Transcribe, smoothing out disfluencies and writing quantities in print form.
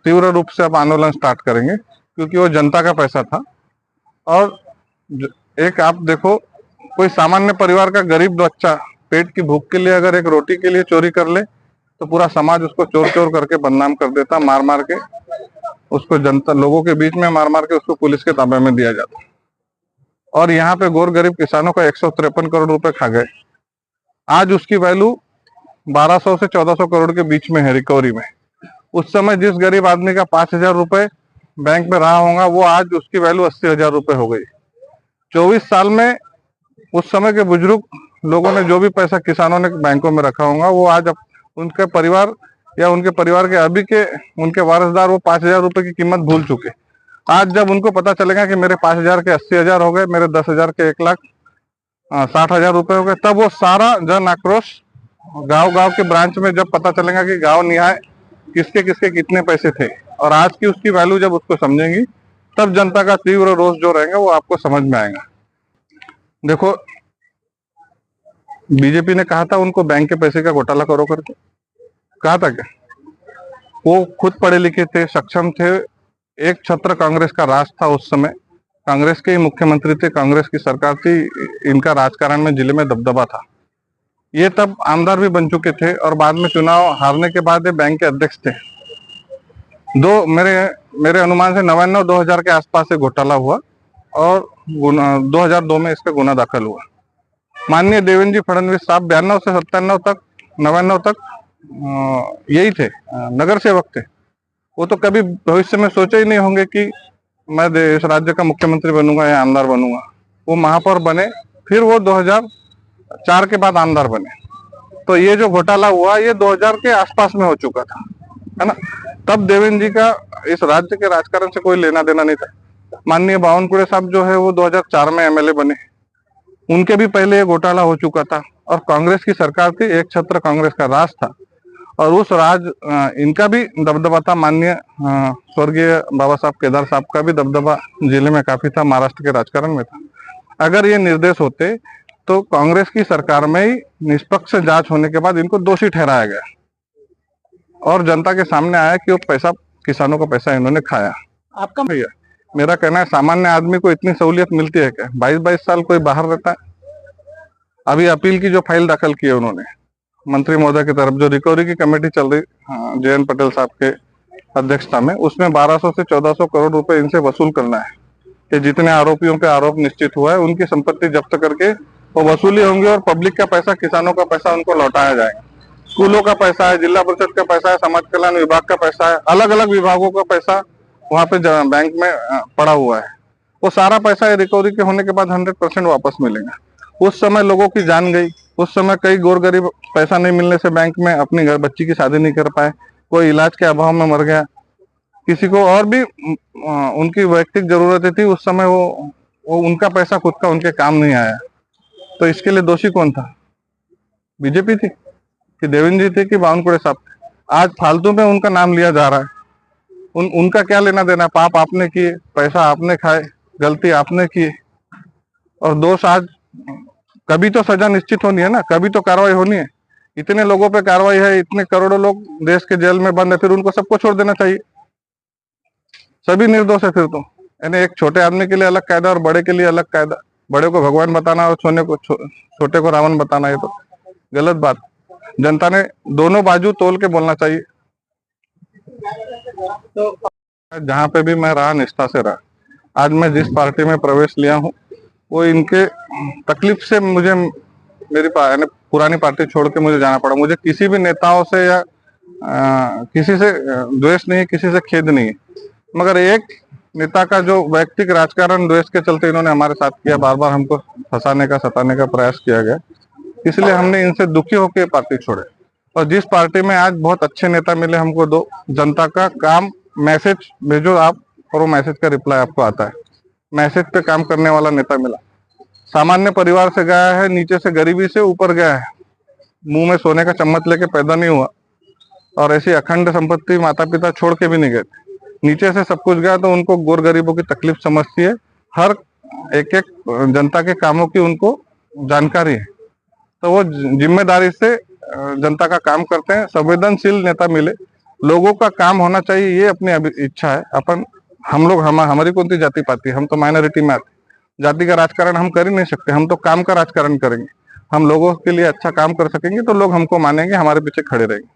तीव्र रूप से अब आंदोलन स्टार्ट करेंगे, क्योंकि वो जनता का पैसा था। और एक आप देखो, कोई सामान्य परिवार का गरीब बच्चा पेट की भूख के लिए अगर एक रोटी के लिए चोरी कर ले, तो पूरा समाज उसको चोर चोर करके बदनाम कर देता, मार मार के उसको, जनता लोगों के बीच में मार मार के उसको पुलिस के ताबे में दिया जाता। और यहाँ पे गोर गरीब किसानों का 153 करोड़ रुपए खा गए। आज उसकी वैल्यू 1200 से 1400 करोड़ के बीच में है रिकवरी में। उस समय जिस गरीब आदमी का 5000 रुपए बैंक में रहा होगा, वो आज उसकी वैल्यू 80,000 रुपए हो गई। 24 साल में उस समय के बुजुर्ग लोगों ने जो भी पैसा किसानों ने बैंकों में रखा होगा, वो आज उनके परिवार या उनके परिवार के अभी के उनके वारसदार वो 5000 रुपए की कीमत भूल चुके। आज जब उनको पता चलेगा कि मेरे 5000 के 80,000 हो गए, मेरे 10,000 के 1,60,000 रुपए हो गए, तब वो सारा जन आक्रोश गांव गांव के ब्रांच में जब पता चलेगा कि गांव निहाय किसके किसके कितने पैसे थे और आज की उसकी वैल्यू जब उसको समझेंगी, तब जनता का तीव्र रोष जो रहेगा वो आपको समझ में आएगा। देखो, बीजेपी ने कहा था उनको बैंक के पैसे का घोटाला करो करके, कहा था क्या? वो खुद पढ़े लिखे थे, सक्षम थे। एक छत्र कांग्रेस का राज था उस समय, कांग्रेस के ही मुख्यमंत्री थे, कांग्रेस की सरकार थी, इनका राजकारण में जिले में दबदबा था। ये तब आमदार भी बन चुके थे और बाद में चुनाव हारने के बाद ये बैंक के अध्यक्ष थे। मेरे अनुमान से 99-2000 के आसपास से घोटाला हुआ और 2002 में इस पे गुना दाखिल हुआ। माननीय देवेंद्र जी फडणवीस साहब 92 से 97 तक 99 तक यही थे, नगर सेवक थे। वो तो कभी भविष्य में सोचे ही नहीं होंगे कि मैं इस राज्य का मुख्यमंत्री बनूंगा या आमदार बनूंगा। वो महापौर बने, फिर वो 2004 के बाद आमदार बने। तो ये जो घोटाला हुआ ये 2000 के आसपास में हो चुका था, है ना। तब देवेंद्र जी का इस राज्य के राजकारण से कोई लेना देना नहीं था। माननीय बावनकुळे साहब जो है वो 2004 में एमएलए बने, उनके भी पहले ये घोटाला हो चुका था और कांग्रेस की सरकार थी, एक छत्र कांग्रेस का राज था और उस राज इनका भी दबदबा था। माननीय स्वर्गीय बाबा साहब केदार साहब का भी दबदबा जिले में काफी था, महाराष्ट्र के राजकारण में था। अगर ये निर्देश होते तो कांग्रेस की सरकार में ही निष्पक्ष जांच होने के बाद इनको दोषी ठहराया गया और जनता के सामने आया कि वो पैसा, किसानों का पैसा इन्होंने खाया। आपका भैया, मेरा कहना है सामान्य आदमी को इतनी सहूलियत मिलती है क्या? 22-22 साल कोई बाहर रहता है। अभी अपील की जो फाइल दाखिल की है उन्होंने मंत्री महोदय की तरफ, जो रिकवरी की कमेटी चल रही JN पटेल साहब के अध्यक्षता में, उसमें 1200 से 1400 करोड़ रुपए इनसे वसूल करना है कि जितने आरोपियों पे आरोप निश्चित हुआ है उनकी संपत्ति जब्त करके वो वसूली होंगी और पब्लिक का पैसा, किसानों का पैसा उनको लौटाया जाएगा। स्कूलों का पैसा है, जिला परिषद का पैसा है, समाज कल्याण विभाग का पैसा है, अलग अलग विभागों का पैसा वहां पे बैंक में पड़ा हुआ है। वो सारा पैसा रिकवरी के होने के बाद 100% वापस मिलेगा। उस समय लोगों की जान गई, उस समय कई गोर गरीब पैसा नहीं मिलने से बैंक में अपनी बच्ची की शादी नहीं कर पाए, कोई इलाज के अभाव में मर गया, किसी को और भी उनकी वैयक्तिक जरूरतें थी, उस समय वो उनका पैसा खुद का उनके काम नहीं आया। तो इसके लिए दोषी कौन था? बीजेपी थी कि देवेंद्र जी थे कि बावनकुळे साहब थे? आज फालतू में उनका नाम लिया जा रहा है। उनका क्या लेना देना? पाप आपने किए, पैसा आपने खाए, गलती आपने की और दोष आज, कभी तो सजा निश्चित होनी है ना, कभी तो कार्रवाई होनी है। इतने लोगों पे कार्रवाई है, इतने करोड़ों लोग देश के जेल में बंद है, फिर उनको सबको छोड़ देना चाहिए। सभी निर्दोष है फिर तो। यानी एक छोटे आदमी के लिए अलग कायदा और बड़े के लिए अलग कायदा, बड़े को भगवान बताना और छोटे को रावण बताना, ये तो गलत बात। जनता ने दोनों बाजू तोल के बोलना चाहिए। तो जहाँ पे भी मैं रहा, निष्ठा से रहा। आज मैं जिस पार्टी में प्रवेश लिया हूँ वो इनके तकलीफ से मुझे, मेरी यानी पुरानी पार्टी छोड़ के मुझे जाना पड़ा। मुझे किसी भी नेताओं से या किसी से द्वेष नहीं है, किसी से खेद नहीं है, मगर एक नेता का जो वैयक्तिक राजकारण द्वेष के चलते इन्होंने हमारे साथ किया, बार बार हमको फंसाने का, सताने का प्रयास किया गया, इसलिए हमने इनसे दुखी होकर पार्टी छोड़े। और जिस पार्टी में आज बहुत अच्छे नेता मिले हमको, दो जनता का काम, मैसेज भेजो आप और वो मैसेज का रिप्लाई आपको आता है, मैसेज पे काम करने वाला नेता मिला। सामान्य परिवार से गया है, नीचे से गरीबी से ऊपर गया है, मुंह में सोने का चम्मच लेके पैदा नहीं हुआ और ऐसी अखंड संपत्ति माता पिता छोड़ के भी नहीं गए, नीचे से सब कुछ गया। तो उनको गोर गरीबों की तकलीफ समझती है, हर एक एक जनता के कामों की उनको जानकारी है, तो वो जिम्मेदारी से जनता का काम करते हैं। संवेदनशील नेता मिले, लोगों का काम होना चाहिए, ये अपनी इच्छा है। हम लोग हमारी कौन सी जाति पाती है, हम तो माइनॉरिटी में आते हैं। जाति का राजकारण हम कर ही नहीं सकते, हम तो काम का राजकारण करेंगे। हम लोगों के लिए अच्छा काम कर सकेंगे तो लोग हमको मानेंगे, हमारे पीछे खड़े रहेंगे।